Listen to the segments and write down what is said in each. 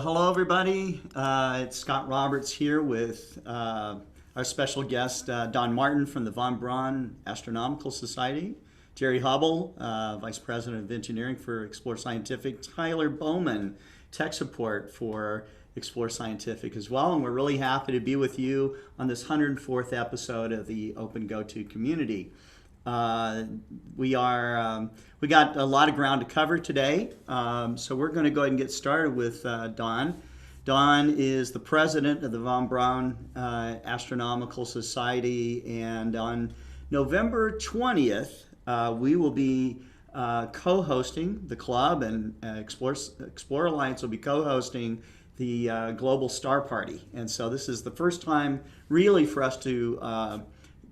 Hello, everybody. It's Scott Roberts here with our special guest, Don Martin from the von Braun Astronomical Society, Jerry Hubbell, Vice President of Engineering for Explore Scientific, Tyler Bowman, Tech Support for Explore Scientific as well. And we're really happy to be with you on this 104th episode of the OpenGOTO community. We got a lot of ground to cover today, so we're going to go ahead and get started with Don. Don is the president of the von Braun Astronomical Society, and on November 20th, we will be co-hosting the club, and Explore Alliance will be co-hosting the Global Star Party. And so this is the first time really for us to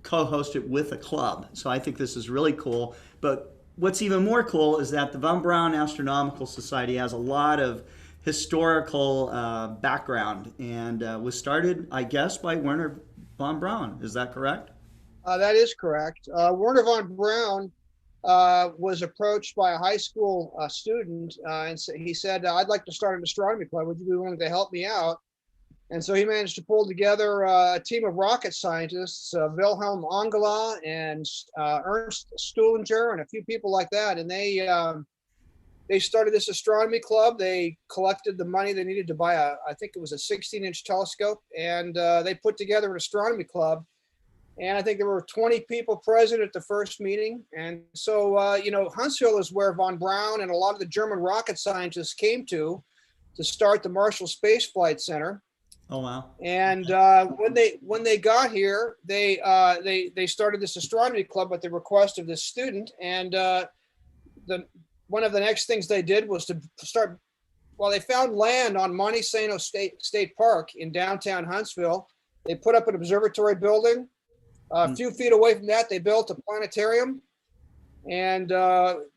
co-host it with a club. So I think this is really cool. But what's even more cool is that the von Braun Astronomical Society has a lot of historical background and was started, I guess, by Werner von Braun. Is that correct? That is correct. Werner von Braun was approached by a high school student, and he said, "I'd like to start an astronomy club. Would you be willing to help me out?" And so he managed to pull together a team of rocket scientists, Wilhelm Angela and Ernst Stullinger, and a few people like that. And they started this astronomy club. They collected the money they needed to buy I think it was a 16-inch telescope, and they put together an astronomy club. And I think there were 20 people present at the first meeting. And so, Huntsville is where von Braun and a lot of the German rocket scientists came to start the Marshall Space Flight Center. Oh wow! And when they got here, they started this astronomy club at the request of this student. And one of the next things they did was to start. Well, they found land on Monte Sano State Park in downtown Huntsville. They put up an observatory building. A few feet away from that, they built a planetarium. And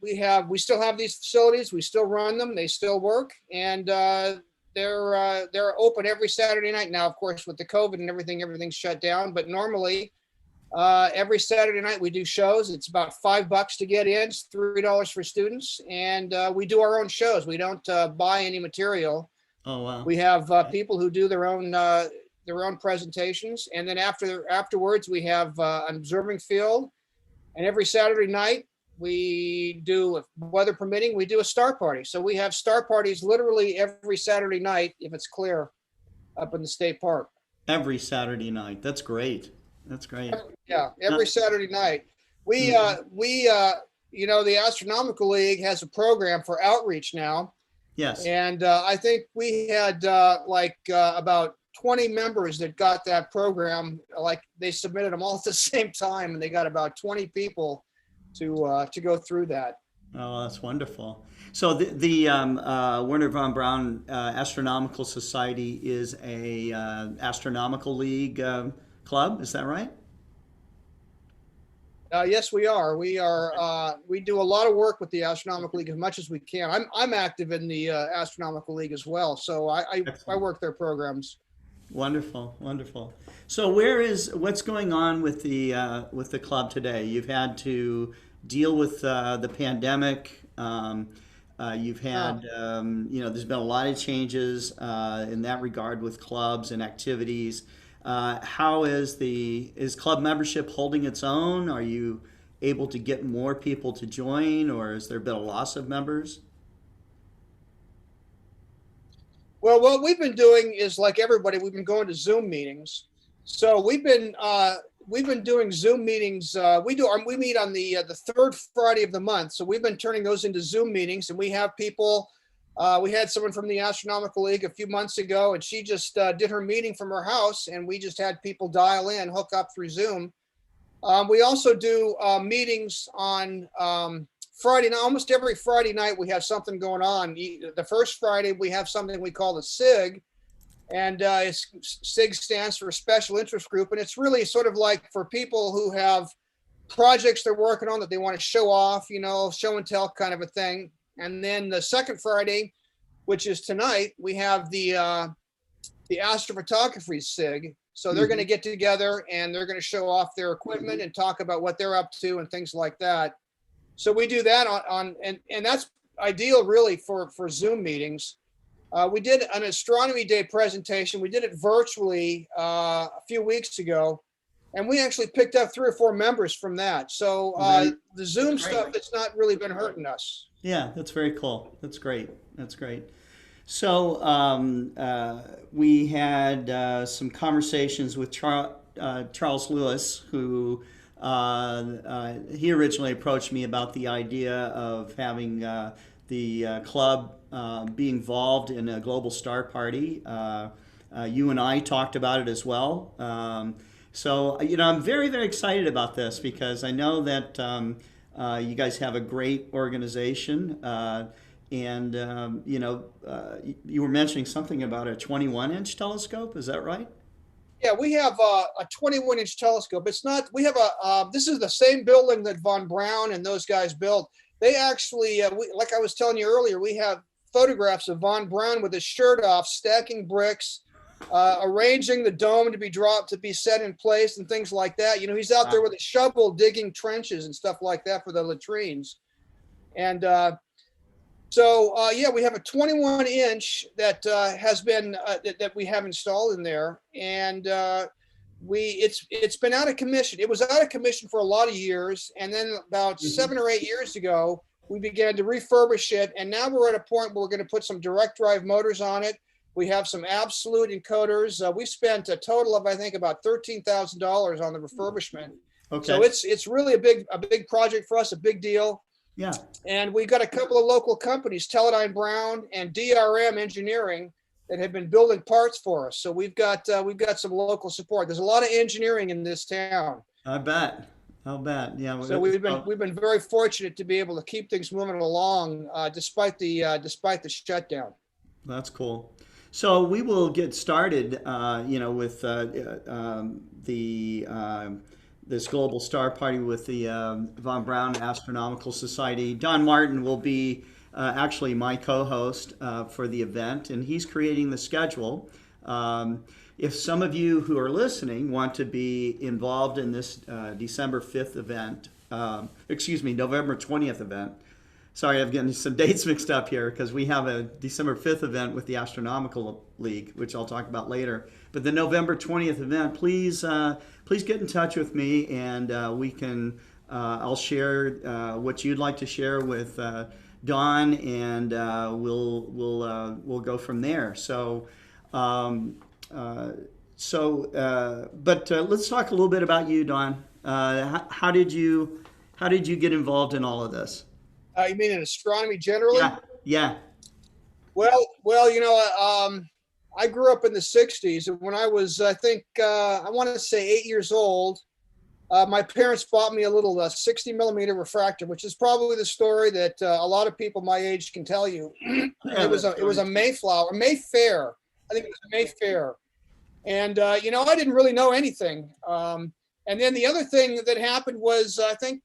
we still have these facilities. We still run them. They still work. And they're open every Saturday night now. Of course, with the COVID and everything's shut down. But normally, every Saturday night we do shows. It's about $5 to get in. It's $3 for students, and we do our own shows. We don't buy any material. Oh wow! We have people who do their own presentations, and then afterwards we have an observing field. And every Saturday night, we do, if weather permitting, we do a star party. So we have star parties literally every Saturday night, if it's clear, up in the state park. Every Saturday night. That's great. That's great. Yeah, every Saturday night. The Astronomical League has a program for outreach now. Yes. And I think we had about 20 members that got that program. Like they submitted them all at the same time, and they got about 20 people to go through that. Oh, that's wonderful. So the Werner von Braun Astronomical Society is a astronomical league club. Is that right? Yes, we are. We do a lot of work with the Astronomical League as much as we can. I'm active in the Astronomical League as well, so I work their programs. Wonderful, wonderful. So what's going on with the club today? You've had to deal with the pandemic. You've had there's been a lot of changes in that regard with clubs and activities. How is club membership holding its own? Are you able to get more people to join, or has there been a loss of members? Well, what we've been doing is, like everybody, we've been going to Zoom meetings. So we've been doing Zoom meetings. We meet on the third Friday of the month. So we've been turning those into Zoom meetings, and we have people. We had someone from the Astronomical League a few months ago, and she just did her meeting from her house, and we just had people dial in, hook up through Zoom. We also do meetings on Friday night. Almost every Friday night we have something going on. The first Friday we have something we call the SIG, and SIG stands for Special Interest Group, and it's really sort of like for people who have projects they're working on that they want to show off, show and tell kind of a thing. And then the second Friday, which is tonight, we have the astrophotography SIG. So they're going to get together and they're going to show off their equipment and talk about what they're up to and things like that. So we do that and that's ideal really for Zoom meetings. We did an Astronomy Day presentation. We did it virtually a few weeks ago, and we actually picked up 3 or 4 members from that. So the Zoom stuff, it's not really been hurting us. Yeah, that's very cool. That's great. That's great. So we had some conversations with Charles Lewis, who he originally approached me about the idea of having the club be involved in a global star party. You and I talked about it as well. So, I'm very, very excited about this because I know that you guys have a great organization. And you were mentioning something about a 21-inch telescope. Is that right? Yeah, we have a 21-inch telescope. It's not, we have this is the same building that von Braun and those guys built. They actually, like I was telling you earlier, we have photographs of von Braun with his shirt off, stacking bricks, arranging the dome to be dropped, to be set in place and things like that. He's out there with a shovel digging trenches and stuff like that for the latrines. And we have a 21-inch that has been that we have installed in there, and it's been out of commission. It was out of commission for a lot of years, and then about 7 or 8 years ago, we began to refurbish it, and now we're at a point where we're going to put some direct drive motors on it. We have some absolute encoders. We spent a total of, I think, about $13,000 on the refurbishment. Okay. So it's really a big project for us, a big deal. Yeah. And we've got a couple of local companies, Teledyne Brown and DRM Engineering, that have been building parts for us. So we've got some local support. There's a lot of engineering in this town. I bet. I'll bet. Yeah. So we've been very fortunate to be able to keep things moving along despite the shutdown. That's cool. So we will get started, with this global star party with the von Braun Astronomical Society. Don Martin will be actually my co-host for the event, and he's creating the schedule. If some of you who are listening want to be involved in this December 5th event, November 20th event. Sorry, I'm getting some dates mixed up here because we have a December 5th event with the Astronomical League, which I'll talk about later. But the November 20th event, please get in touch with me, and we can. I'll share what you'd like to share with Don, and we'll go from there. So, but let's talk a little bit about you, Don. How did you get involved in all of this? You mean in astronomy generally? Yeah. Well, I grew up in the 60s, and when I was, I want to say 8 years old, my parents bought me a little 60-millimeter refractor, which is probably the story that a lot of people my age can tell you. It was a Mayfair. I think it was a Mayfair. And, I didn't really know anything. And then the other thing that happened was, I think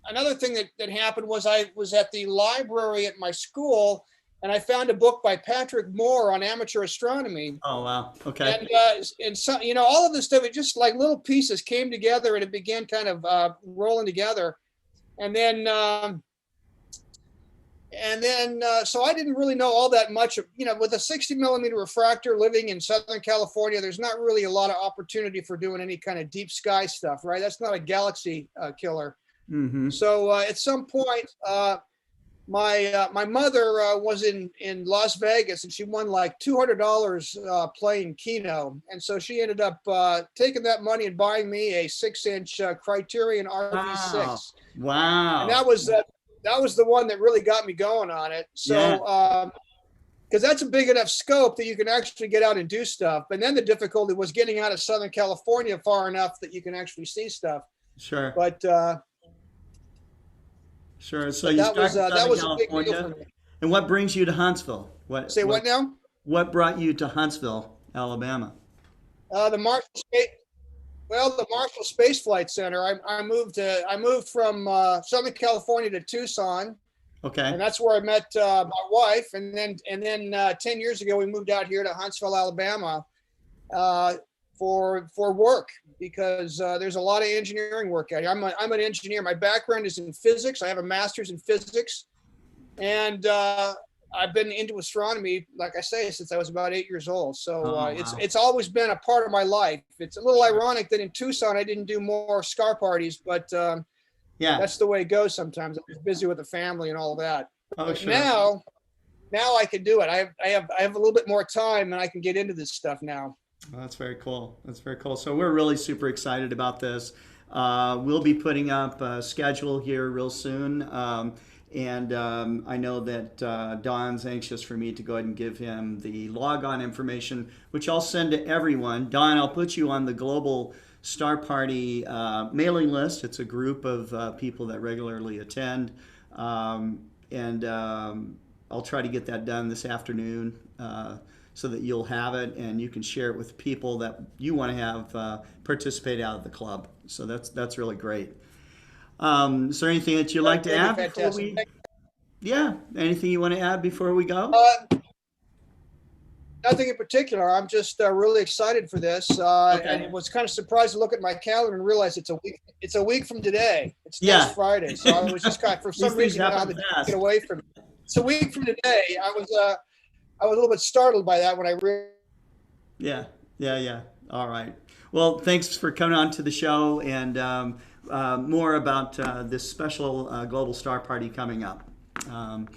another thing that happened was I was at the library at my school, and I found a book by Patrick Moore on amateur astronomy. Oh, wow. Okay. And so, all of this stuff, it just like little pieces came together, and it began kind of rolling together. And then so I didn't really know all that much. With a 60-millimeter refractor, living in Southern California, there's not really a lot of opportunity for doing any kind of deep sky stuff, right? That's not a galaxy killer. Mm-hmm. So at some point, my mother was in Las Vegas, and she won like $200 playing Keno, and so she ended up taking that money and buying me a 6-inch Criterion RV6. Wow! And that was the one that really got me going on it. So because that's a big enough scope that you can actually get out and do stuff. But then the difficulty was getting out of Southern California far enough that you can actually see stuff. Sure. But sure. So you started that was California. A big deal for me. And what brings you to Huntsville? What now? What brought you to Huntsville, Alabama? The Marshall Space Flight Center. I moved from Southern California to Tucson. Okay. And that's where I met my wife. And then 10 years ago, we moved out here to Huntsville, Alabama, for work, because there's a lot of engineering work out here. I'm an engineer. My background is in physics. I have a master's in physics, and I've been into astronomy, like I say, since I was about 8 years old. So Oh, it's wow. it's always been a part of my life. It's a little Sure. ironic that in Tucson I didn't do more scar parties, but Yeah. that's the way it goes sometimes. I'm just busy with the family and all of that. Oh, But sure. now I can do it. I have a little bit more time and I can get into this stuff now. Well, that's very cool. That's very cool. So we're really super excited about this. We'll be putting up a schedule here real soon. And I know that Don's anxious for me to go ahead and give him the logon information, which I'll send to everyone. Don, I'll put you on the Global Star Party mailing list. It's a group of people that regularly attend. And I'll try to get that done this afternoon. So that you'll have it and you can share it with people that you want to have participate out of the club. So that's really great. Is there anything that you'd like to add before Fantastic. we? Yeah, anything you want to add before we go? Nothing in particular. I'm just really excited for this, and Okay. it was kind of surprised to look at my calendar and realize it's a week. It's a week from today. It's Yeah. next Friday. So I was just kind of, for These some things reason, you know how happen the days fast. get away from me. It's a week from today. I was a little bit startled by that when I realized. Yeah, yeah, yeah. All right. Well, thanks for coming on to the show and more about this special Global Star Party coming up. Um,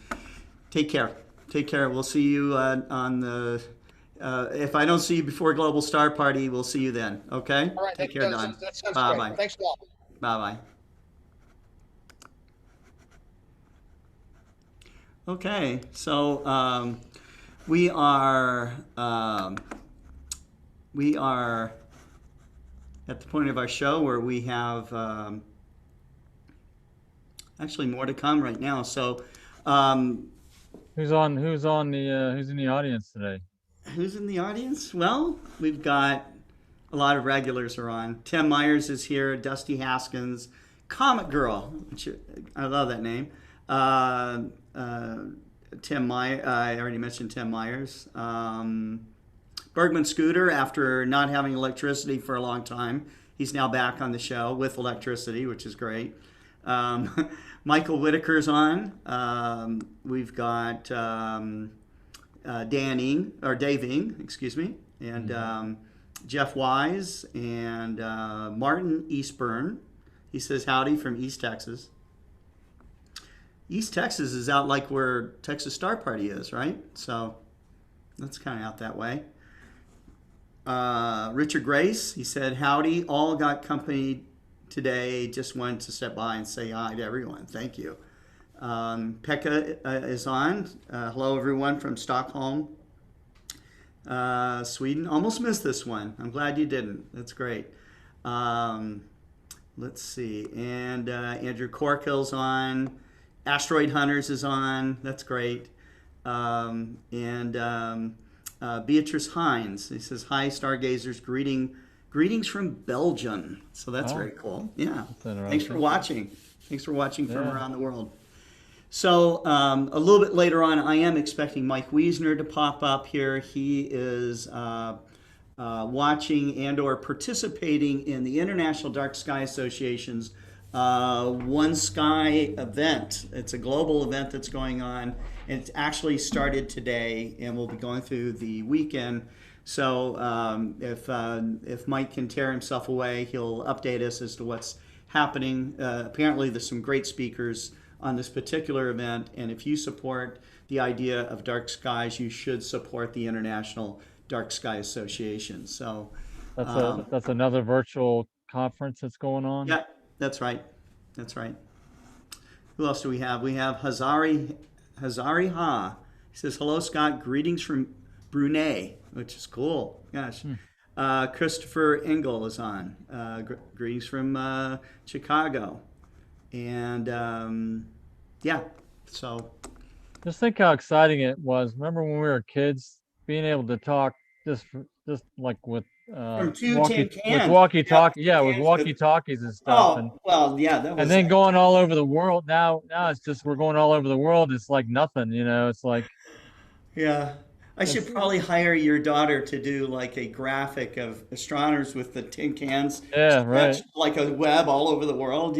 take care. Take care. We'll see you on the. If I don't see you before Global Star Party, we'll see you then. Okay? All right, Take thank you. care, Don. That sounds Bye great. bye. Thanks a lot. Bye bye. Okay, so we are um, we are at the point of our show where we have actually more to come right now. So um, Who's in the audience today? who's in the audience? Well, we've got a lot of regulars are on. Tim Myers is here. Dusty Haskins, Comet Girl, which I love that name. Uh, uh, Tim Myers. I already mentioned Tim Myers. Bergman Scooter, after not having electricity for a long time, he's now back on the show with electricity, which is great. Michael Whitaker's on. We've got Dave Ing, excuse me, and Jeff Wise and Martin Eastburn. He says howdy from East Texas. East Texas is out like where Texas Star Party is, right? So that's kind of out that way. Richard Grace, he said howdy. All got company today. Just wanted to step by and say hi to everyone. Thank you. Pekka is on. Hello, everyone from Stockholm, Sweden. Almost missed this one. I'm glad you didn't. That's great. Let's see. And Andrew Corkill's on. Asteroid Hunters is on. That's great. Beatrice Hines. He says, hi, stargazers. Greetings from Belgium. So that's very cool. Yeah. Thanks for watching. Thanks for watching from around the world. So a little bit later on, I am expecting Mike Weasner to pop up here. He is watching and or participating in the International Dark Sky Association's One Sky event. It's a global event that's going on. And it's actually started today and will be going through the weekend. So if Mike can tear himself away, he'll update us as to what's happening. Apparently there's some great speakers on this particular event, and if you support the idea of dark skies, you should support the International Dark Sky Association. So That's another virtual conference that's going on. yeah, that's right. That's right. Who else do we have? We have Hazari Ha. He says, hello, Scott. Greetings from Brunei, which is cool. Gosh. Christopher Engel is on. Greetings from Chicago. And yeah, so. Just think how exciting it was. Remember when we were kids, being able to talk just like with From two tin cans. walkie-talkie, Yeah, with cans walkie-talkies and stuff. Oh, well, yeah, that was. And then going all over the world. Now it's just we're going all over the world. It's like nothing, It's like Yeah. I should probably hire your daughter to do like a graphic of astronomers with the tin cans yeah, right. stretched like a web all over the world,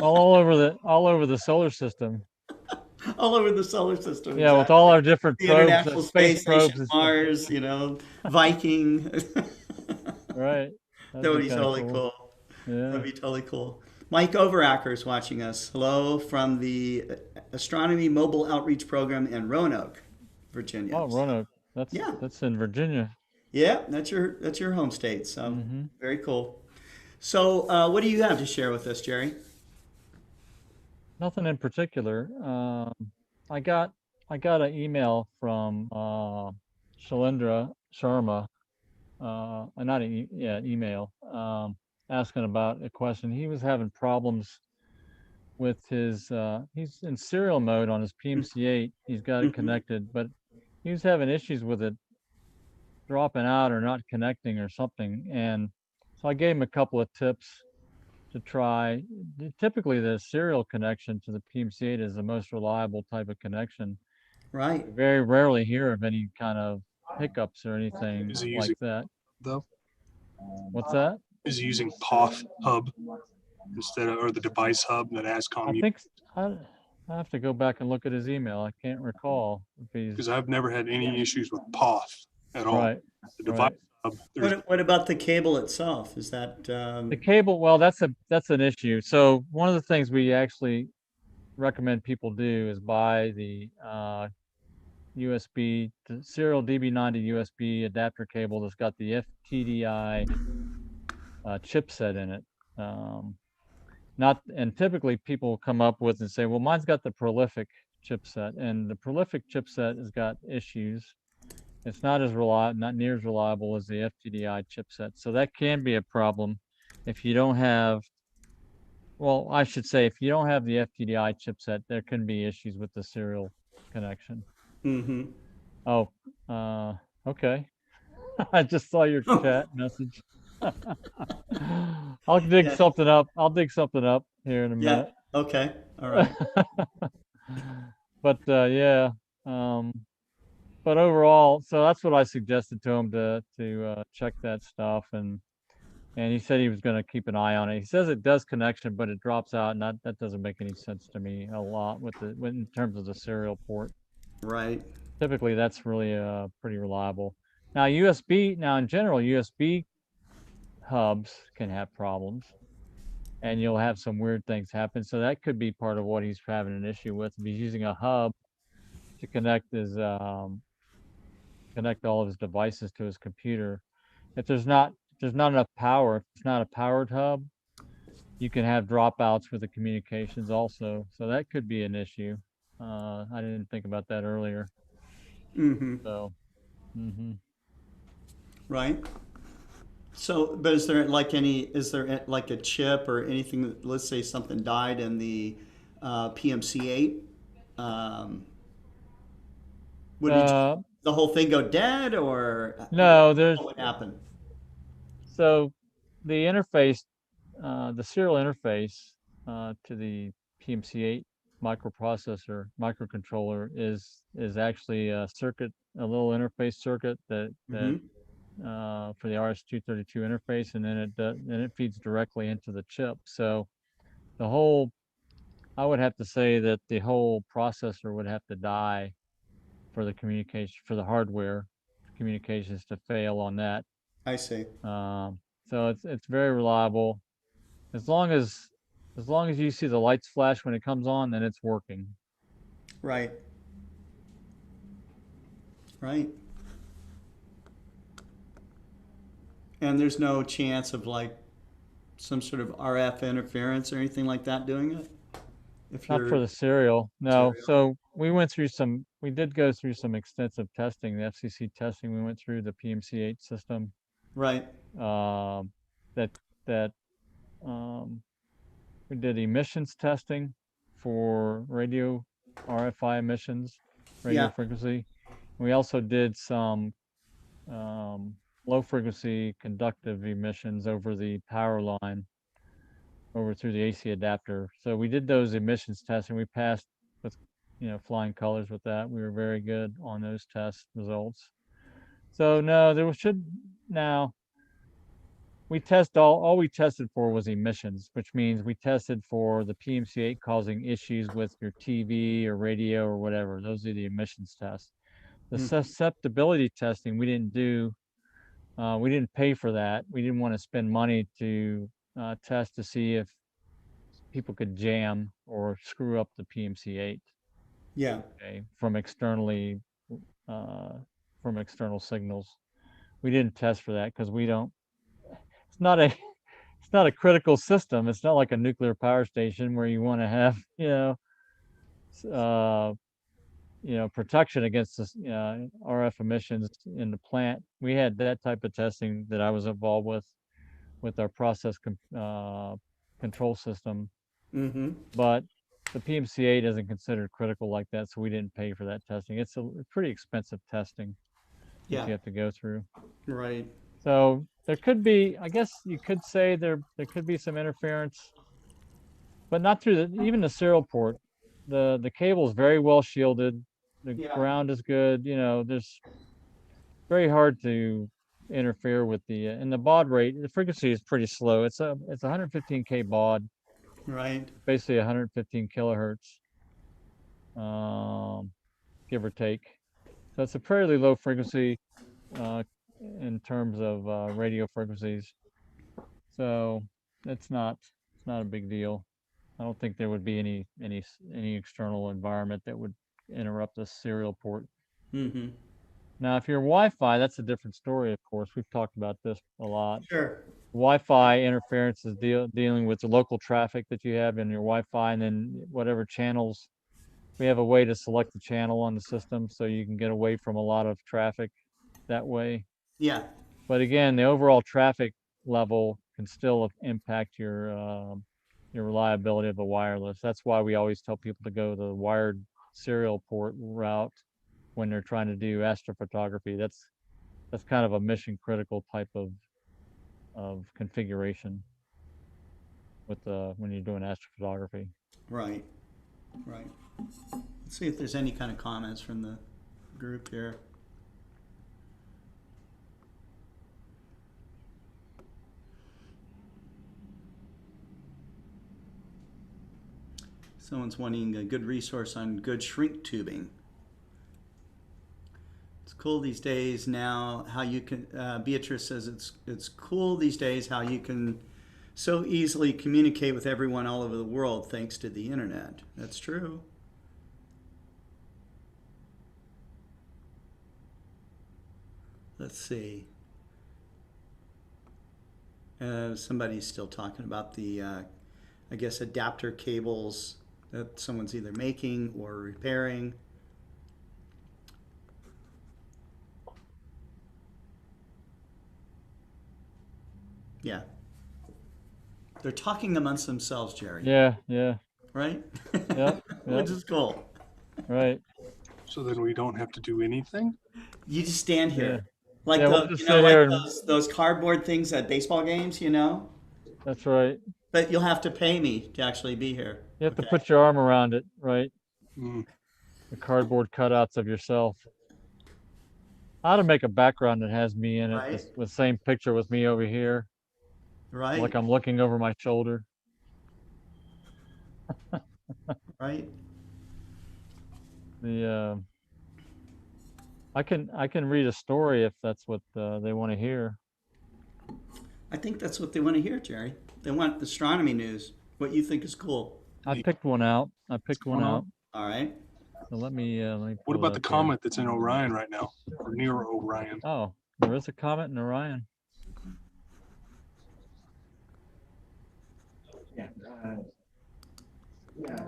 All over the solar system. All over the solar system, Yeah, with all exactly. our different The probes, International space Space Station, probes and stuff. Mars, Viking. Right. That That'd would be be kind of totally cool. cool. Yeah. That'd be totally cool. Mike Overacker is watching us. Hello from the Astronomy Mobile Outreach Program in Roanoke, Virginia. Oh, So, Roanoke. yeah, That's in Virginia. yeah, that's your home state. So Hmm. very cool. So, what do you have to share with us, Jerry? Nothing in particular. I got I got an email from Shalendra Sharma, not an yeah, email, asking about a question. He was having problems with his he's in serial mode on his PMC8. He's got it Mm-hmm. connected, but he was having issues with it dropping out or not connecting or something. And so I gave him a couple of tips to try. Typically, the serial connection to the PMC8 is the most reliable type of connection. Right. You very rarely hear of any kind of hiccups or anything Is he like using that. though? What's that? Is he using POF hub instead of, or the device hub that I ASCOM uses? think I have to go back and look at his email. I can't recall if Because he's I've never had any issues with POF at all. right. The device Right. hub, there's What about the cable itself? Is that The cable, well, that's an issue. So one of the things we actually recommend people do is buy the USB to serial DB9 to USB adapter cable that's got the FTDI chipset in it. Um, not and typically people come up with and say, well, mine's got the prolific chipset, and the prolific chipset has got issues. It's not as reliable, not near as reliable as the FTDI chipset. So that can be a problem if you don't have, well, I should say, if you don't have the FTDI chipset, there can be issues with the serial connection. mm-hmm. Oh, okay. I just saw your Oh, chat message. I'll dig yeah, something up. I'll dig something up here in a yeah. minute. Okay. All right. But yeah, um, but overall, so that's what I suggested to him to check that stuff, and he said he was going to keep an eye on it. He says it does connection, but it drops out, and that doesn't make any sense to me a lot with in terms of the serial port. Right. Typically, that's really pretty reliable. Now USB, now in general, USB hubs can have problems, and you'll have some weird things happen. So that could be part of what he's having an issue with. If he's using a hub to connect all of his devices to his computer, if there's not enough power, if it's not a powered hub, you can have dropouts with the communications also. So that could be an issue. I didn't think about that earlier. Mm-hmm. So, hmm Right. So, but is there like a chip or anything that, let's say something died in the PMC8? Um, would it uh, the whole thing go dead or no, what would happen? so the interface, the serial interface to the PMC8 microprocessor, microcontroller is actually a little interface circuit that Mm-hmm. for the RS-232 interface, and then it feeds directly into the chip. So the whole, I would have to say that the whole processor would have to die for the communication, for the hardware communications to fail on that. I see. So it's very reliable. As long as as long as you see the lights flash when it comes on, then it's working. Right. Right. And there's no chance of like some sort of RF interference or anything like that doing it if Not you're for the serial, no. serial. So we did go through some extensive testing, the FCC testing. We went through the PMC8 system, Right. um, that that um, we did emissions testing for radio RFI emissions, radio Yeah. frequency. We also did some low frequency conductive emissions over the power line over through the AC adapter. So we did those emissions tests and we passed with, flying colors with that. We were very good on those test results. So no, there should now we test all we tested for was emissions, which means we tested for the PMC8 causing issues with your TV or radio or whatever. Those are the emissions tests. The susceptibility testing we didn't do. We didn't pay for that. We didn't want to spend money to test to see if people could jam or screw up the PMC8, Yeah. okay, from external signals. We didn't test for that because we don't. It's not a it's not a critical system. It's not like a nuclear power station where you want to have uh, protection against this RF emissions in the plant. We had that type of testing that I was involved with our control system, Mm-hmm. but the PMCA isn't considered critical like that, so we didn't pay for that testing. It's a pretty expensive testing that Yeah. you have to go through. Right. So there could be, I guess you could say there could be some interference, but not through even the serial port. The cable is very well shielded. The Yeah. ground is good. There's very hard to interfere with and the baud rate. The frequency is pretty slow. It's 115K baud, Right. basically 115 kilohertz, give or take. So it's a fairly low frequency in terms of radio frequencies. So it's not a big deal. I don't think there would be any external environment that would interrupt the serial port. Mm-hmm. Now, if you're Wi-Fi, that's a different story, of course. We've talked about this a lot. Sure. Wi-Fi interference is dealing with the local traffic that you have in your Wi-Fi, and then whatever channels. We have a way to select the channel on the system so you can get away from a lot of traffic that way. Yeah. But again, the overall traffic level can still impact your reliability of the wireless. That's why we always tell people to go the wired serial port route when they're trying to do astrophotography. That's kind of a mission critical type of configuration with when you're doing astrophotography. Right. Right. Let's see if there's any kind of comments from the group here. Someone's wanting a good resource on good shrink tubing. It's cool these days now how you can, Beatrice says it's cool these days how you can so easily communicate with everyone all over the world thanks to the internet. That's true. Let's see. Somebody's still talking about the, I guess, adapter cables that someone's either making or repairing. Yeah. They're talking amongst themselves, Jerry. Yeah, yeah. Right? Yep, Which yep. is cool. Right. So then we don't have to do anything? You just stand here. Yeah. Like Yeah, we'll the, just you know, sit like here and those cardboard things at baseball games, you know? that's right. But you'll have to pay me to actually be here. You have to Okay? put your arm around it, right? Mm. The cardboard cutouts of yourself. I ought to make a background that has me in it, Right. with the same picture with me over here, Right? like I'm looking over my shoulder. Right? I can read a story if that's what they want to hear. I think that's what they want to hear, Jerry. They want astronomy news. What you think is cool. I picked one out. going on? All right. So let me What pull it about the up here. comet that's in Orion right now, or near Orion? Oh, there is a comet in Orion.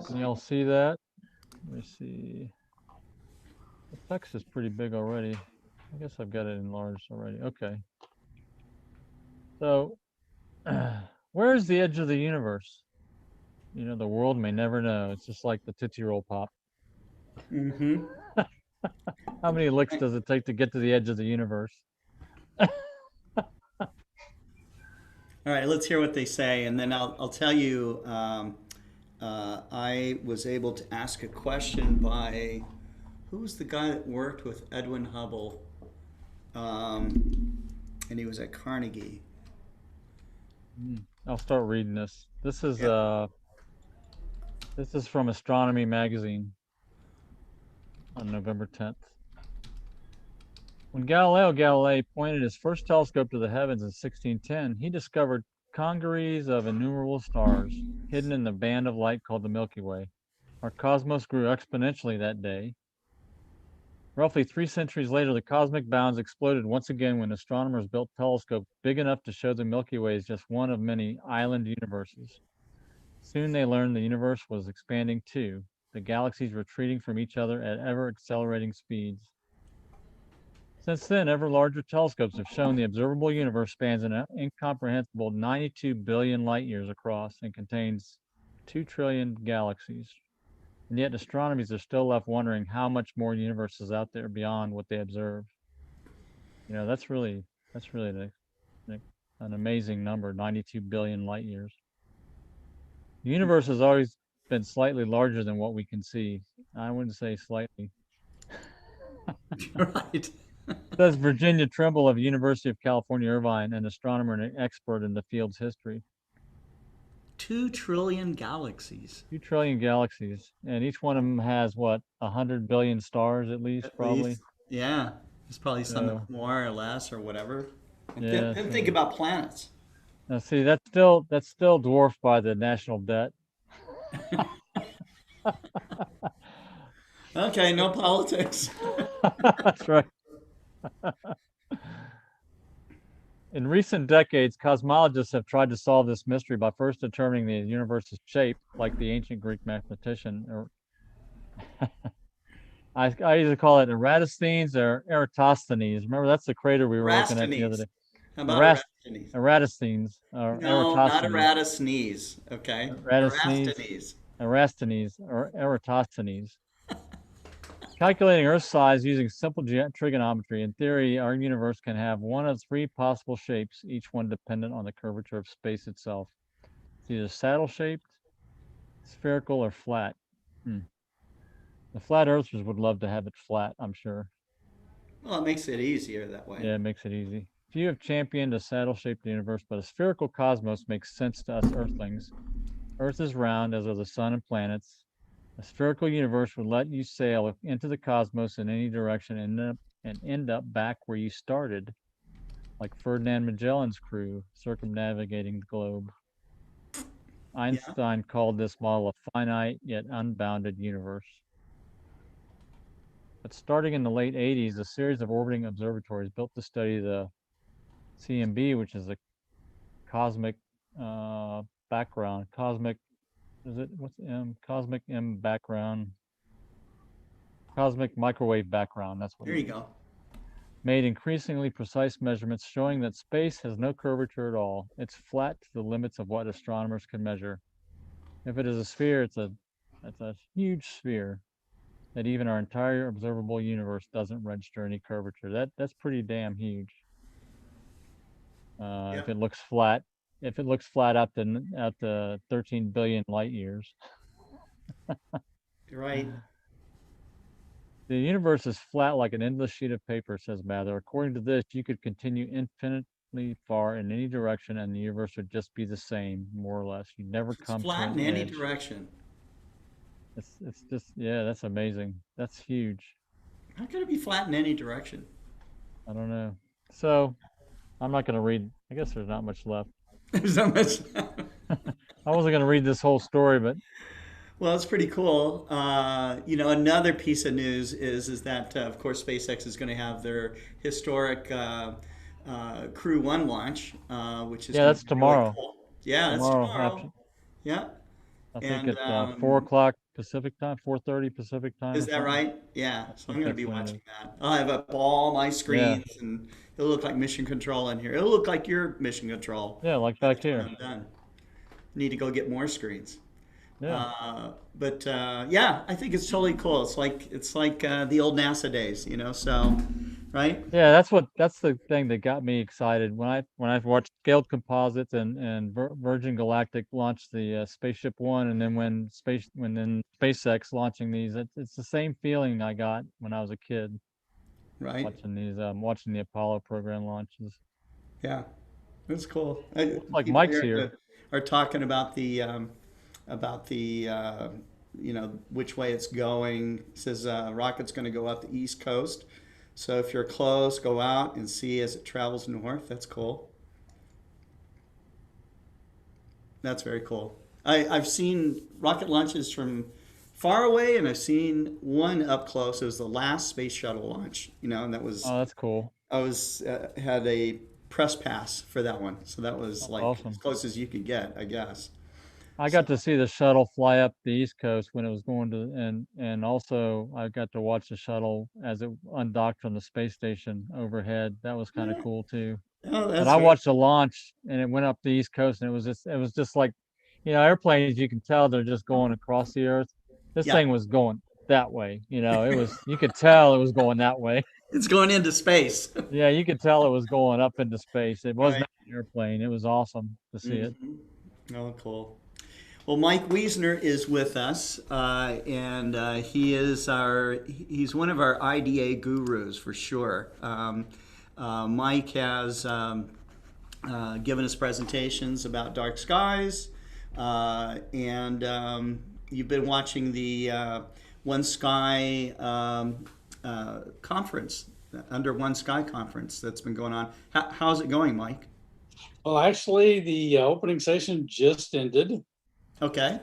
Can y'all see that? Let me see. The text is pretty big already. I guess I've got it enlarged already. Okay. So, where is the edge of the universe? The world may never know. It's just like the Tootsie Roll Pop. Mm-hmm. How many licks does it take to get to the edge of the universe? All right, let's hear what they say, and then I'll tell you. I was able to ask a question by who was the guy that worked with Edwin Hubble, and he was at Carnegie. I'll start reading this. Yeah. This is from Astronomy magazine on November 10th. When Galileo Galilei pointed his first telescope to the heavens in 1610, he discovered congeries of innumerable stars hidden in the band of light called the Milky Way. Our cosmos grew exponentially that day. Roughly 3 centuries later, the cosmic bounds exploded once again when astronomers built telescopes big enough to show the Milky Way as just one of many island universes. Soon they learned the universe was expanding too, the galaxies retreating from each other at ever accelerating speeds. Since then, ever larger telescopes have shown the observable universe spans an incomprehensible 92 billion light years across and contains 2 trillion galaxies. And yet astronomers are still left wondering how much more universe is out there beyond what they observe. That's really an amazing number, 92 billion light years. The universe has always been slightly larger than what we can see. I wouldn't say slightly. Right. Says Virginia Trimble of University of California, Irvine, an astronomer and an expert in the field's history. 2 trillion galaxies. 2 trillion galaxies, and each one of them has what, 100 billion stars at least, At probably. least, yeah. There's probably some So, more or less or whatever. And yeah. then think So about planets. now, see, that's still dwarfed by the national debt. Okay, no politics. That's right. In recent decades, cosmologists have tried to solve this mystery by first determining the universe's shape, like the ancient Greek mathematician. Or I used to call it Eratosthenes or Eratosthenes. Remember, that's the crater we were looking at the other Erasthenes. day. How about Erast Erasthenes? Eratosthenes or No, not Eratosthenes. Eratosthenes. Okay, Eratosthenes, Erasthenes. Erasthenes, or Eratosthenes. Calculating Earth size using simple trigonometry, in theory, our universe can have one of 3 possible shapes, each one dependent on the curvature of space itself. It's either saddle-shaped, spherical, or flat. Hmm. The flat earthers would love to have it flat, I'm sure. Well, it makes it easier that way. Yeah, it makes it easy. Few have championed a saddle-shaped universe, but a spherical cosmos makes sense to us Earthlings. Earth is round, as are the sun and planets. A spherical universe would let you sail into the cosmos in any direction and end up back where you started, like Ferdinand Magellan's crew circumnavigating the globe. Yeah. Einstein called this model a finite yet unbounded universe. But starting in the late 80s, a series of orbiting observatories built to study the CMB, which is a cosmic background, cosmic, is it, what's M? Cosmic M background, cosmic microwave background, that's what There it you is. go. Made increasingly precise measurements showing that space has no curvature at all. It's flat to the limits of what astronomers can measure. If it is a sphere, it's a huge sphere that even our entire observable universe doesn't register any curvature. That's pretty damn huge. Yeah. If it looks flat, out to 13 billion light years. You're right. The universe is flat like an endless sheet of paper, says Mather. According to this, you could continue infinitely far in any direction and the universe would just be the same, more or less. You'd never It's come to flat an in any edge. direction. It's just, yeah, that's amazing. That's huge. How could it be flat in any direction? I don't know. So I'm not going to read, I guess there's not much left. There's not much. I wasn't going to read this whole story, but Well, it's pretty cool. Another piece of news is that of course SpaceX is going to have their historic Crew One launch, which is yeah, going to that's be really tomorrow. cool. Yeah, that's Tomorrow tomorrow. after, Yeah, I think and at 4 o'clock Pacific time, 4:30 Pacific time is or that something. right? Yeah. I So I'm think going to that's be when it watching is. that. I'll have up all my Yeah. screens, and it'll look like Mission Control in here. It'll look like your Mission Control Yeah, like by the back time here. I'm done. Need to go get more screens. Yeah. But yeah, I think it's totally cool. It's like the old NASA days, So, right? Yeah, that's the thing that got me excited when I watched Scaled Composites and Virgin Galactic launched the Spaceship One, and then when SpaceX launching these, it's the same feeling I got when I was a kid Right? watching the Apollo program launches. Yeah. That's cool. Like People Mike's here here. are talking about the which way it's going. It says rocket's going to go up the east coast. So if you're close, go out and see as it travels north. That's cool. That's very cool. I've seen rocket launches from far away, and I've seen one up close. It was the last space shuttle launch, and that was Oh, that's cool. I was had a press pass for that one, so that was That's like as awesome. close as you could get, I guess. I So got to see the shuttle fly up the East Coast when it was going to, and also I got to watch the shuttle as it undocked from the space station overhead. That was kind of yeah. cool too. Oh, But that's I very watched the launch and it went up the East Coast and it was just like, airplanes, you can tell they're just going across the earth. This yeah. thing was going that way. You could tell it was going that way. It's going into space. Yeah, you could tell it was going up into space. It Right. wasn't an airplane. It was awesome to see it. Hmm. Oh, cool. Well, Mike Weasner is with us, and he's one of our IDA gurus for sure. Mike has given us presentations about dark skies, and you've been watching the One Sky conference, Under One Sky conference that's been going on. How's it going, Mike? Well, actually, the opening session just ended, Okay,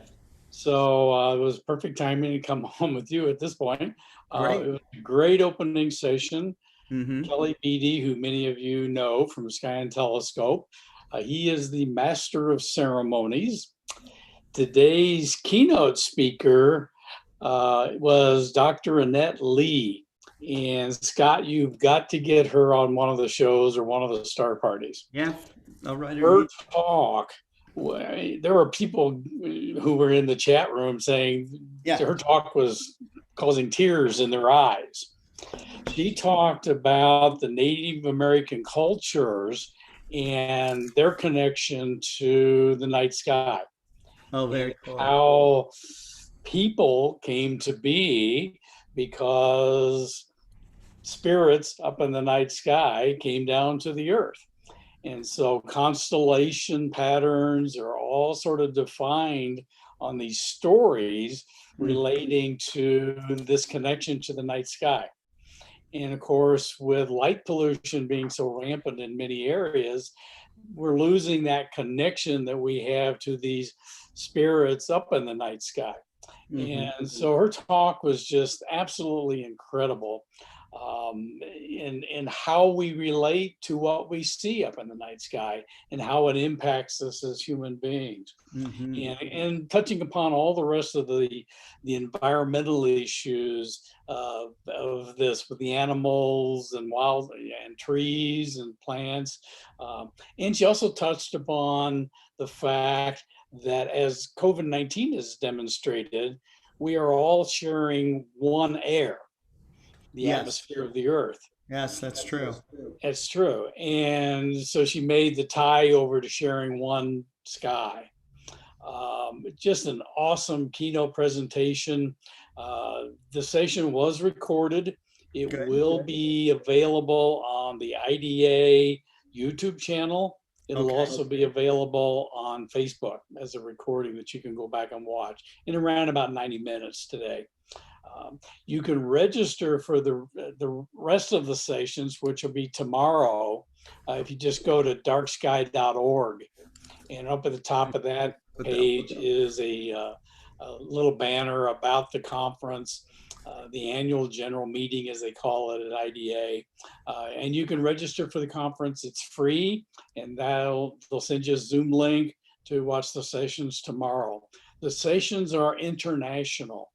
so it was perfect timing to come home with you at this point. great. It was a great opening session. Mm-hmm. Kelly Beatty, who many of you know from Sky and Telescope, he is the master of ceremonies. Today's keynote speaker was Dr. Annette Lee. And Scott, you've got to get her on one of the shows or one of the star parties. Yeah, I'll write her. Her talk, there were people who were in the chat room saying Yeah. her talk was causing tears in their eyes. She talked about the Native American cultures and their connection to the night sky Oh, and very cool. how people came to be because spirits up in the night sky came down to the earth. And so constellation patterns are all sort of defined on these stories relating to this connection to the night sky. And of course, with light pollution being so rampant in many areas, we're losing that connection that we have to these spirits up in the night sky. Mhm. And so her talk was just absolutely incredible in how we relate to what we see up in the night sky and how it impacts us as human beings. Mhm. And touching upon all the rest of the environmental issues of this with the animals and wild and trees and plants. And she also touched upon the fact that as COVID-19 has demonstrated, we are all sharing one air, the Yes. atmosphere of the earth. Yes, that's true. It's true. And so she made the tie over to sharing one sky. Just an awesome keynote presentation. The session was recorded. It Good. will be available on the IDA YouTube channel. It'll Okay. also be available on Facebook as a recording that you can go back and watch in around about 90 minutes today. You can register for the rest of the sessions, which will be tomorrow, if you just go to darksky.org. And up at the top of that Put that- page is a little banner about the conference, the annual general meeting, as they call it at IDA. And you can register for the conference. It's free, and they'll send you a Zoom link to watch the sessions tomorrow. The sessions are international.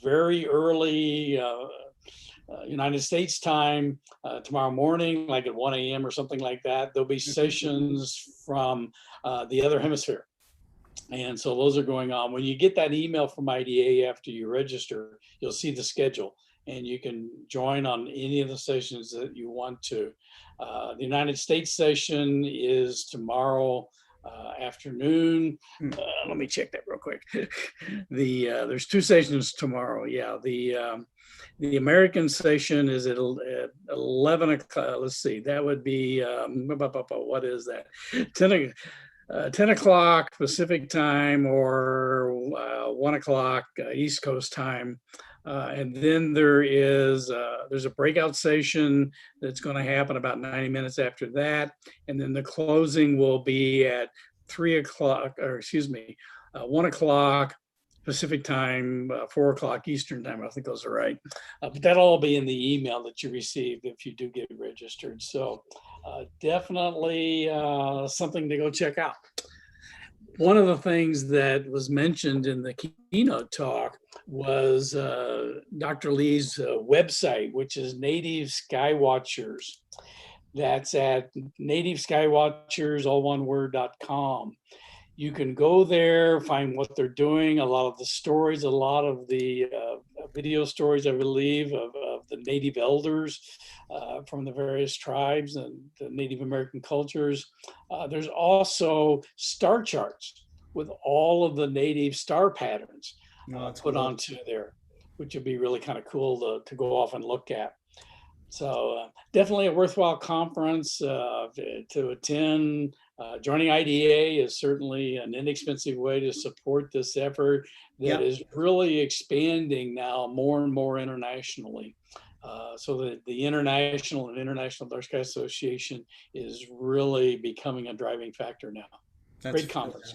Very early United States time tomorrow morning, like at 1 a.m. or something like that. There'll be sessions from the other hemisphere. And so those are going on. When you get that email from IDA after you register, you'll see the schedule and you can join on any of the sessions that you want to. The United States session is tomorrow afternoon. Hmm. Let me check that real quick. There's two sessions tomorrow. Yeah, the American session is at 11 o'clock. Let's see, that would be what is that? 10 o'clock Pacific time, or 1 o'clock East Coast time. And then there's a breakout session that's going to happen about 90 minutes after that. And then the closing will be at 3 o'clock, or excuse me, 1 o'clock Pacific time, 4 o'clock Eastern time. I think those are right. But that'll all be in the email that you receive if you do get registered. So definitely something to go check out. One of the things that was mentioned in the keynote talk was Dr. Lee's website, which is Native Skywatchers. That's at nativeskywatchers, all one word.com. You can go there, find what they're doing, a lot of the stories, a lot of the video stories, I believe, of the Native elders from the various tribes and the Native American cultures. There's also star charts with all of the Native star patterns put onto there, which would be really kind of cool to go off and look at. So definitely a worthwhile conference to attend. Joining IDA is certainly an inexpensive way to support this effort that is really expanding now more and more internationally. So that the International Dark Sky Association is really becoming a driving factor now. Great conference.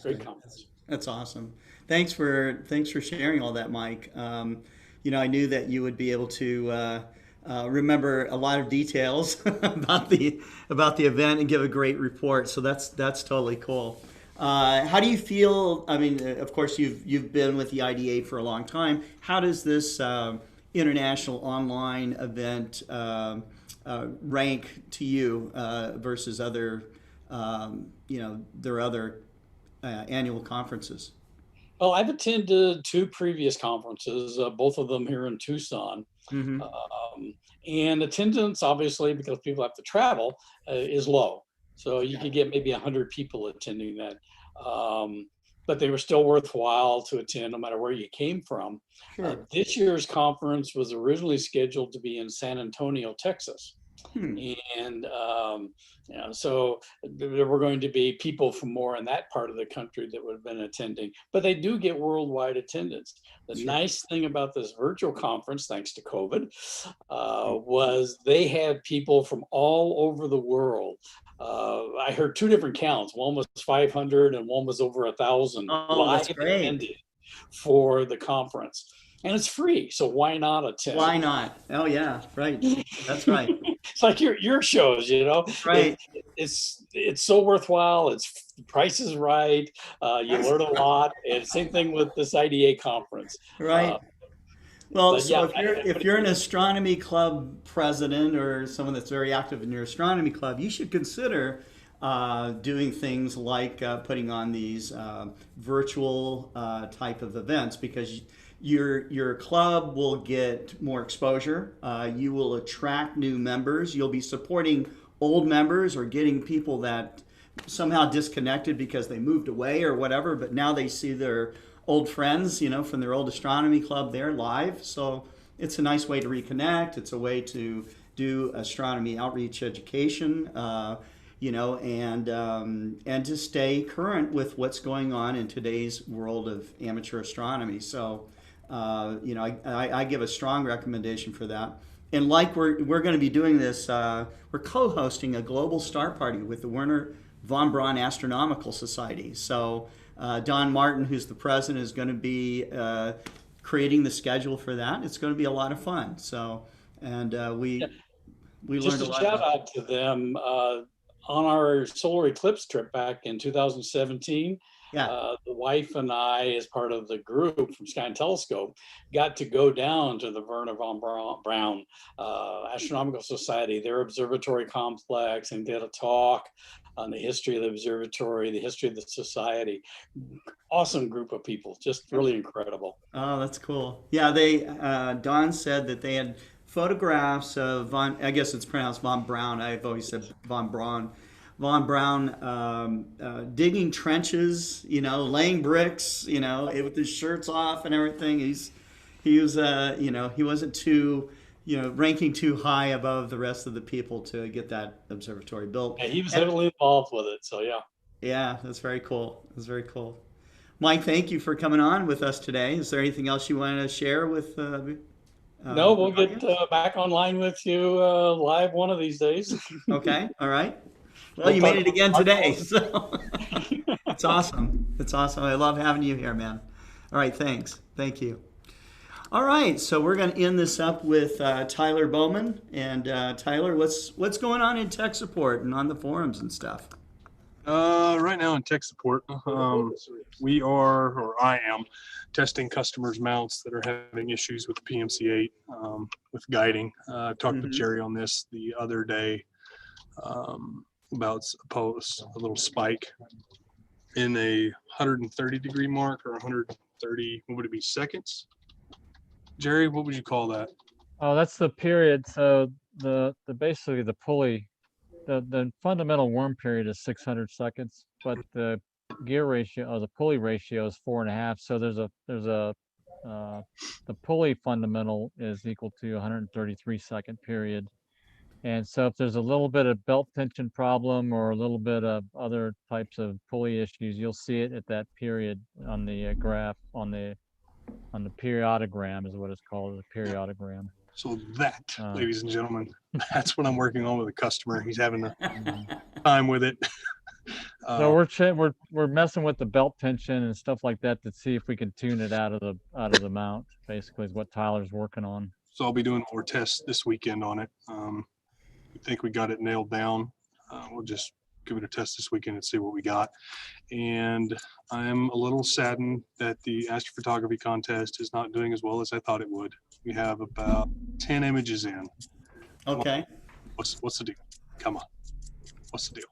That's awesome. Thanks for sharing all that, Mike. I knew that you would be able to remember a lot of details about the event and give a great report. So that's totally cool. How do you feel? I mean, of course, you've been with the IDA for a long time. How does this international online event rank to you versus other, their other annual conferences? Well, I've attended two previous conferences, both of them here in Tucson. Mm-hmm. And attendance, obviously, because people have to travel, is low. So you could get maybe 100 people attending that. But they were still worthwhile to attend no matter where you came from. Sure. This year's conference was originally scheduled to be in San Antonio, Texas. And so there were going to be people from more in that part of the country that would have been attending, but they do get worldwide attendance. The nice thing about this virtual conference, thanks to COVID, was they had people from all over the world. I heard two different counts. One was 500 and one was over 1,000 live attended for the conference. And it's free, so why not attend? Why not? Oh yeah, right. That's right. It's like your shows, Right. It's so worthwhile. The price is right. You learn a lot. And same thing with this IDA conference. Right. Well, so if you're an astronomy club president or someone that's very active in your astronomy club, you should consider doing things like putting on these virtual type of events, because your club will get more exposure. You will attract new members. You'll be supporting old members or getting people that somehow disconnected because they moved away or whatever, but now they see their old friends, from their old astronomy club there live. So it's a nice way to reconnect. It's a way to do astronomy outreach education, and to stay current with what's going on in today's world of amateur astronomy. So I give a strong recommendation for that. And like we're going to be doing this, we're co-hosting a global star party with the Werner von Braun Astronomical Society. So Don Martin, who's the president, is going to be creating the schedule for that. It's going to be a lot of fun. So, and we learned a lot. Just a shout out to them on our solar eclipse trip back in 2017. The wife and I, as part of the group from Sky and Telescope, got to go down to the Werner von Braun Astronomical Society, their observatory complex, and did a talk on the history of the observatory, the history of the society. Awesome group of people, just really incredible. Oh, that's cool. Yeah, Don said that they had photographs of I guess it's pronounced von Braun. I've always said von Braun Von Braun digging trenches, laying bricks, with his shirts off and everything. He was, he wasn't too, ranking too high above the rest of the people to get that observatory built. Yeah, he was And- heavily involved with it. So yeah. yeah, that's very cool. That's very cool. Mike, thank you for coming on with us today. Is there anything else you want to share with? No, we'll the get audience? back online with you live one of these days. Okay, all right. Well, We'll you talk made it again about today, so it's awesome. It's awesome. I love having you here, man. All right, thanks. Thank you. All right, so we're going to end this up with Tyler Bowman. And Tyler, what's going on in tech support and on the forums and stuff? Right now in tech support, we are, or I am, testing customers' mounts that are having issues with the PMC8 with guiding. I talked with Jerry on this the other day about a little spike in a 130-degree mark or 130, what would it be, seconds? Jerry, what would you call that? Oh, that's the period. So the basically the pulley, the fundamental worm period is 600 seconds, but the gear ratio or the pulley ratio is 4.5. So there's a the pulley fundamental is equal to 133-second period. And so if there's a little bit of belt tension problem or a little bit of other types of pulley issues, you'll see it at that period on the graph on the periodogram is what it's called, the periodogram. So that, ladies and gentlemen, that's what I'm working on with a customer. He's having a time with it. So we're messing with the belt tension and stuff like that to see if we can tune it out of the mount. Basically, is what Tyler's working on. So I'll be doing more tests this weekend on it. We think we got it nailed down. We'll just give it a test this weekend and see what we got. And I'm a little saddened that the astrophotography contest is not doing as well as I thought it would. We have about 10 images in. Okay. What's the deal? Come on. What's the deal?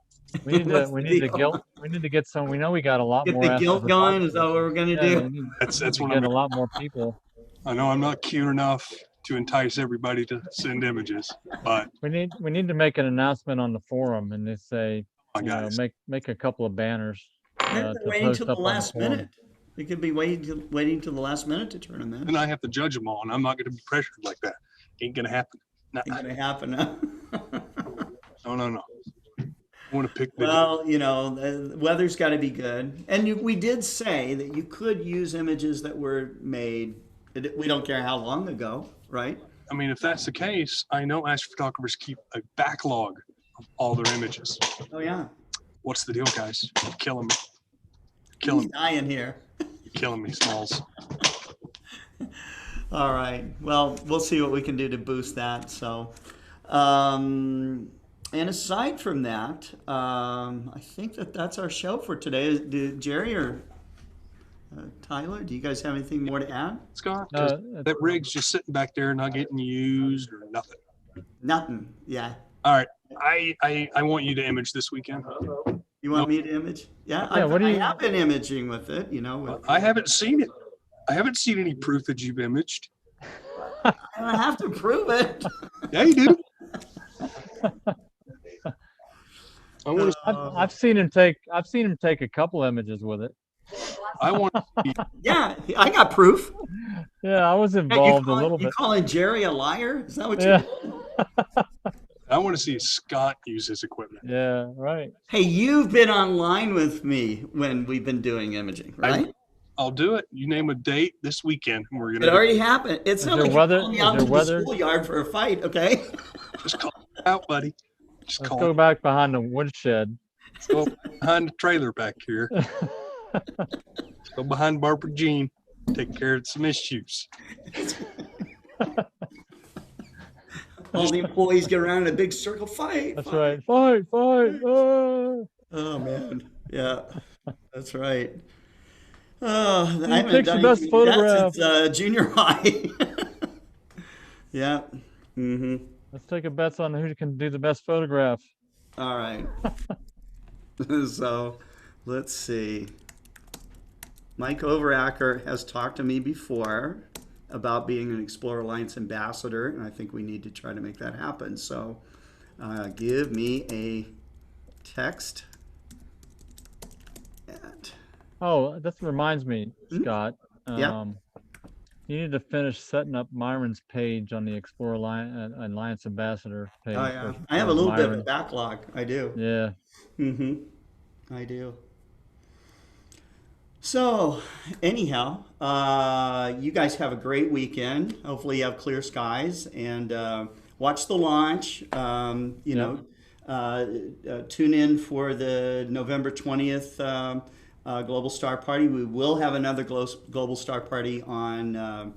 We need What's to we the need to deal? get some. We know we got a lot Get more. the guilt going? Is that what we're going to Yeah, do? we need That's to what get I'm. a lot more people. I know I'm not cute enough to entice everybody to send images, but We need to make an announcement on the forum and just say, my guys, make a couple of banners Maybe to they're waiting post till the up on last forum. minute. They could be waiting till the last minute to turn them in. and I have to judge them all, and I'm not going to be pressured like that. Ain't going to happen. Nah, Ain't gonna happen. Huh? no. I want to pick the. Well, the weather's got to be good, and we did say that you could use images that were made. We don't care how long ago, right? I mean, if that's the case, I know astrophotographers keep a backlog of all their images. Oh yeah, What's the deal, guys? You're killing me. Killing me. dying here. You're killing me, Smalls. All right. Well, we'll see what we can do to boost that. So, and aside from that, I think that's our show for today. Jerry or Tyler, do you guys have anything more to add? Scott, 'cause No, that rig's just sitting back there, not getting used or nothing. Nothing. Yeah. All right. I want you to image this weekend. You want me to image? Yeah. Yeah, what do I you- have been imaging with it. With, I haven't seen it. I haven't seen any proof that you've imaged. I don't have to prove it. Yeah, you do. I want to. I've seen him take a couple images with it. I want. Yeah, I got proof. Yeah, I was Hey, involved a little You bit. calling Jerry a liar? Is that what Yeah, I want to see Scott use his equipment. yeah, right. Hey, you've been online with me when we've been doing imaging, right? I'll do it. You name a date this weekend, and we're It gonna already happened. It's Is not there like weather- you're calling me is out there to the weather? schoolyard for a fight, okay? just call it out, buddy. Just Let's call go it. back behind the woodshed. Let's go behind the trailer back here. Let's go behind Barbara Jean. Take care of some issues. All the employees get around in a big circle, fight. That's fight. right. Fight. Oh man, yeah, that's right. Oh, I haven't takes the done best anything like that photograph? since junior high. Yeah. Mm-hmm. Let's take a bet on who can do the best photograph. All right. So, let's see. Mike Overacker has talked to me before about being an Explorer Alliance ambassador, and I think we need to try to make that happen. So, give me a text at. Oh, that reminds me, Hmm? Scott. Yeah. You need to finish setting up Myron's page on the Explore Alliance Ambassador Oh page yeah. for, I have a for little bit of a Myron. backlog. I do. Yeah. Mm-hmm. I do. So, anyhow, you guys have a great weekend. Hopefully, you have clear skies and watch the launch. Yep. Tune in for the November 20th Global Star Party. We will have another Global Star Party on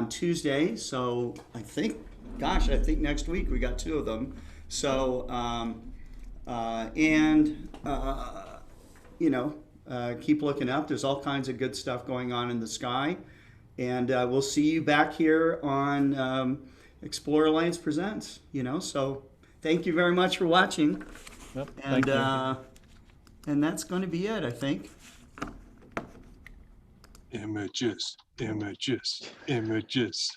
Tuesday. So, I think next week we got two of them. So, keep looking up. There's all kinds of good stuff going on in the sky. And we'll see you back here on Explore Alliance Presents. So thank you very much for watching. Yep. And, Thank you. and that's going to be it, I think. Images, images, images.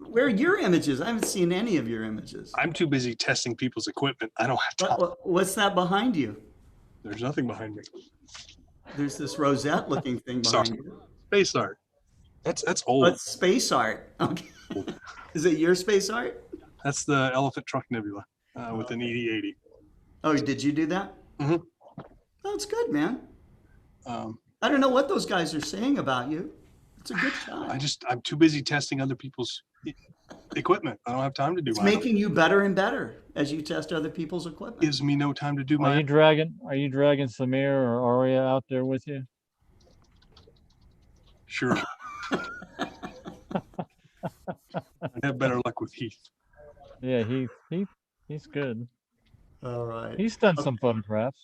Where are your images? I haven't seen any of your images. I'm too busy testing people's equipment. I don't have time. What's that behind you? There's nothing behind me. There's this rosette looking thing behind Sorry. you. Space art. That's old. What's space art? Okay. Is it your space art? That's the Elephant Trunk Nebula with an ED-80. Oh, did you do that? Mm-hmm. That's good, man. Um, I don't know what those guys are saying about you. It's a good shot. I'm too busy testing other people's equipment. I don't have time to do It's mine. making you better and better as you test other people's equipment. Gives me no time to do Are mine. you dragging Samir or Aria out there with you? Sure. I'd have better luck with Heath. Yeah, he's good. All right. He's done some photographs.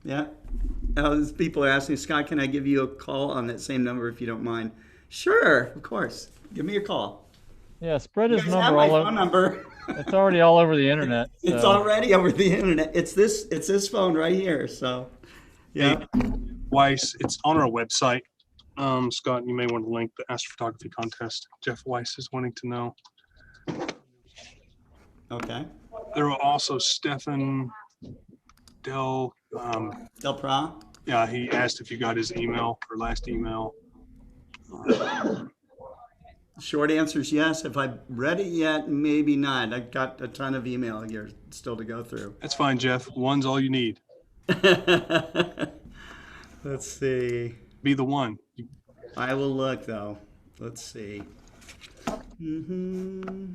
Yeah. These people are asking, Scott, can I give you a call on that same number if you don't mind? Sure, of course. Give me a call. Yeah, spread You his guys have number my all phone over. number. It's already all over the internet. It's so- already over the internet. It's this phone right here. So, yeah. Hey, Weiss, it's on our website. Scott, you may want to link the astrophotography contest. Jeff Weiss is wanting to know. Okay. There are also Stefan Del. Del Pra. Yeah, he asked if you got his email or last email. Short answer is yes. Have I read it yet? Maybe not. I've got a ton of email here still to go through. That's fine, Jeff. One's all you need. Let's see. Be the one. I will look though. Let's see. Mm-hmm.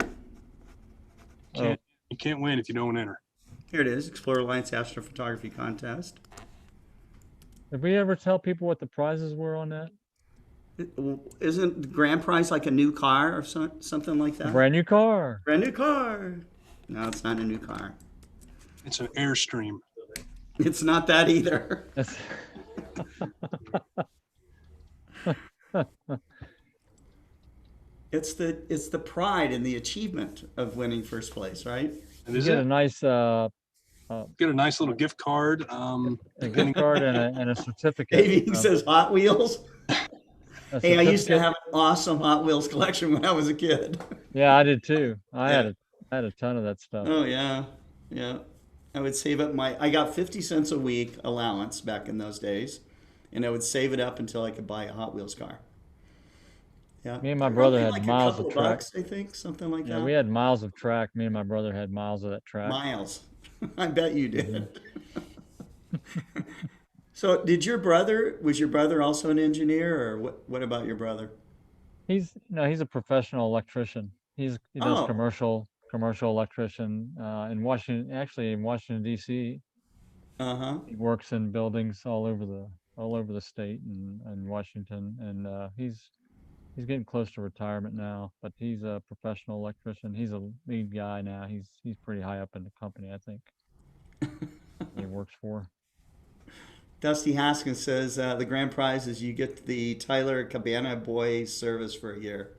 Oh, You can't win if you don't enter. Here it is. Explore Alliance Astrophotography Contest. did we ever tell people what the prizes were on that? Isn't the grand prize like a new car or something like that? Brand new car. Brand new car. No, it's not a new car. It's an Airstream. It's not that either. That's- It's the pride and the achievement of winning first place, right? And You is get a it? nice Get a nice little gift card. a gift card and a certificate. Davey says Hot Wheels. A Hey, I used to certificate. have an awesome Hot Wheels collection when I was a kid. Yeah, I did too. I Yeah. had a ton of that stuff. Oh yeah, yeah. I would save up I got 50 cents a week allowance back in those days, and I would save it up until I could buy a Hot Wheels car. Yeah. Me and my brother Probably had like miles a couple of track. bucks, I think, something like Yeah, that. we had miles of track. Me and my brother had miles of that track. Miles. I bet you did. So, was your brother also an engineer, or what about your brother? He's a professional electrician. He does Oh. commercial electrician in Washington D.C. Uh-huh. He works in buildings all over the state and Washington, and he's getting close to retirement now. But he's a professional electrician. He's a lead guy now. He's pretty high up in the company, I think. He works for. Dusty Haskins says the grand prize is you get the Tyler Cabana Boy service for a year.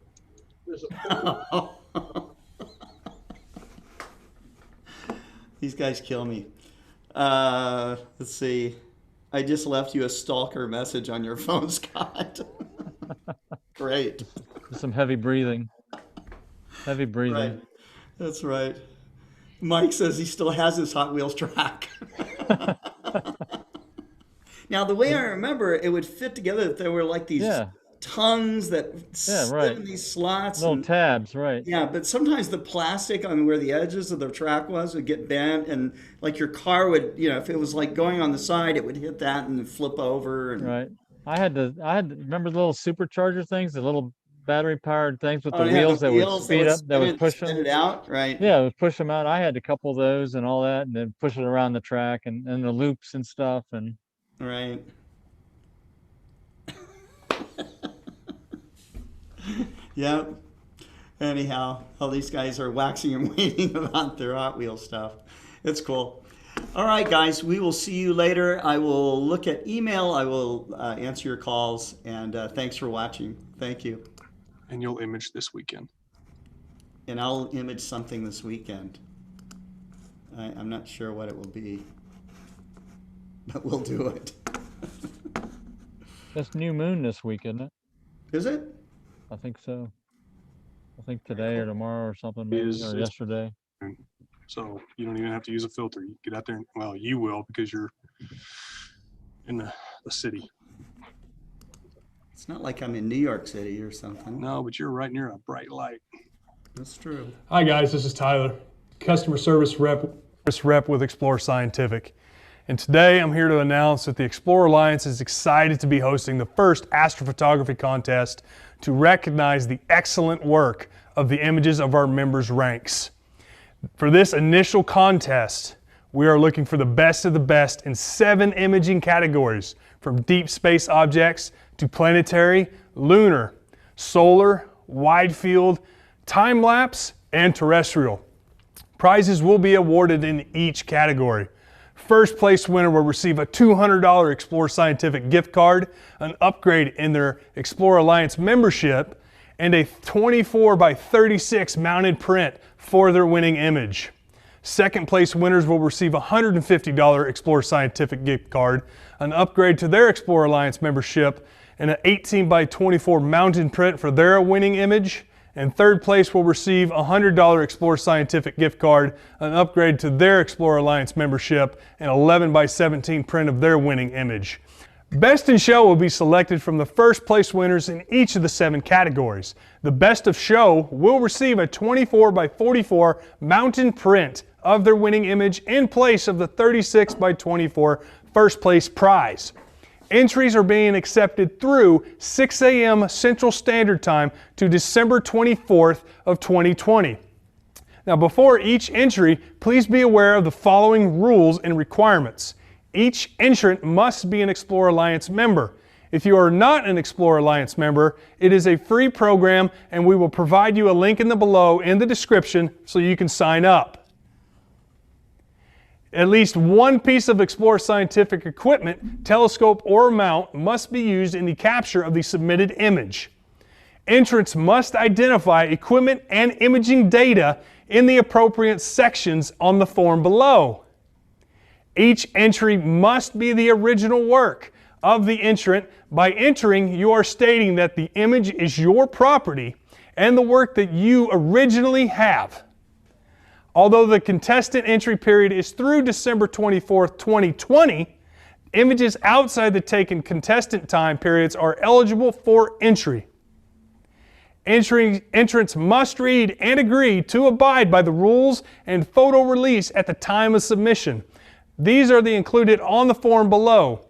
These guys kill me. Let's see. I just left you a stalker message on your phone, Scott. Great. Some heavy breathing. Heavy breathing. Right. That's right. Mike says he still has his Hot Wheels track. Now, the way I remember, it would fit together that there were like these Yeah, tongues that yeah, slid right. in these slots. Little And tabs, right. yeah, but sometimes the plastic on where the edges of the track was would get bent, and like your car would, if it was like going on the side, it would hit that and then flip over. And Right. Remember the little supercharger things, the little battery powered things with oh the yeah, the wheels that would wheels that speed would up, that would push spin them. it out, right? Yeah, it would push them out. I had a couple of those and all that, and then push it around the track and the loops and stuff. And Right. Yeah. Anyhow, all these guys are waxing and waning about their Hot Wheels stuff. It's cool. All right, guys, we will see you later. I will look at email. I will answer your calls. And thanks for watching. Thank you. And you'll image this weekend. And I'll image something this weekend. I'm not sure what it will be, but we'll do it. it's new moon this week, isn't it? Is it? I think so. I think today or tomorrow or something, maybe, or yesterday. So you don't even have to use a filter. You get out there and, well, you will because you're in the city. It's not like I'm in New York City or something. No, but you're right near a bright light. That's true. Hi guys, this is Tyler, customer service rep with Explorer Scientific. And today I'm here to announce that the Explorer Alliance is excited to be hosting the first astrophotography contest to recognize the excellent work of the images of our members' ranks. For this initial contest, we are looking for the best of the best in 7 imaging categories, from deep space objects to planetary, lunar, solar, wide field, time-lapse, and terrestrial. Prizes will be awarded in each category. First place winner will receive a $200 Explorer Scientific gift card, an upgrade in their Explorer Alliance membership, and a 24 by 36 mounted print for their winning image. Second place winners will receive a $150 Explorer Scientific gift card, an upgrade to their Explorer Alliance membership, and an 18 by 24 mounted print for their winning image. And third place will receive a $100 Explorer Scientific gift card, an upgrade to their Explorer Alliance membership, and 11 by 17 print of their winning image. Best in Show will be selected from the first place winners in each of the 7 categories. The Best of Show will receive a 24 by 44 mountain print of their winning image in place of the 36 by 24 first place prize. Entries are being accepted through 6 a.m. Central Standard Time to December 24th of 2020. Now, before each entry, please be aware of the following rules and requirements. Each entrant must be an Explorer Alliance member. If you are not an Explorer Alliance member, it is a free program and we will provide you a link in the below in the description so you can sign up. At least one piece of Explorer Scientific equipment, telescope or mount, must be used in the capture of the submitted image. Entrants must identify equipment and imaging data in the appropriate sections on the form below. Each entry must be the original work of the entrant. By entering, you are stating that the image is your property and the work that you originally have. Although the contestant entry period is through December 24th, 2020, images outside the taken contestant time periods are eligible for entry. Entrants must read and agree to abide by the rules and photo release at the time of submission. These are included on the form below.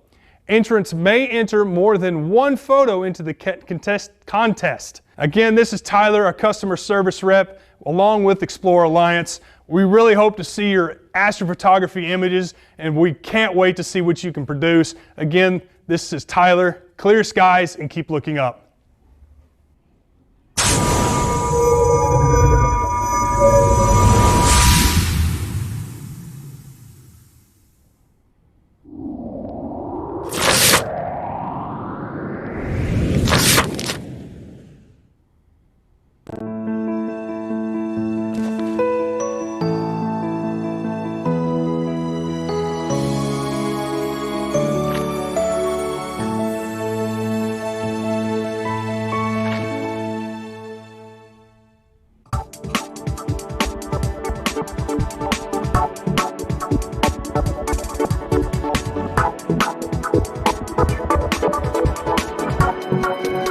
Entrants may enter more than one photo into the contest. Again, this is Tyler, a customer service rep, along with Explorer Alliance. We really hope to see your astrophotography images, and we can't wait to see what you can produce. Again, this is Tyler. Clear skies and keep looking up. Bye.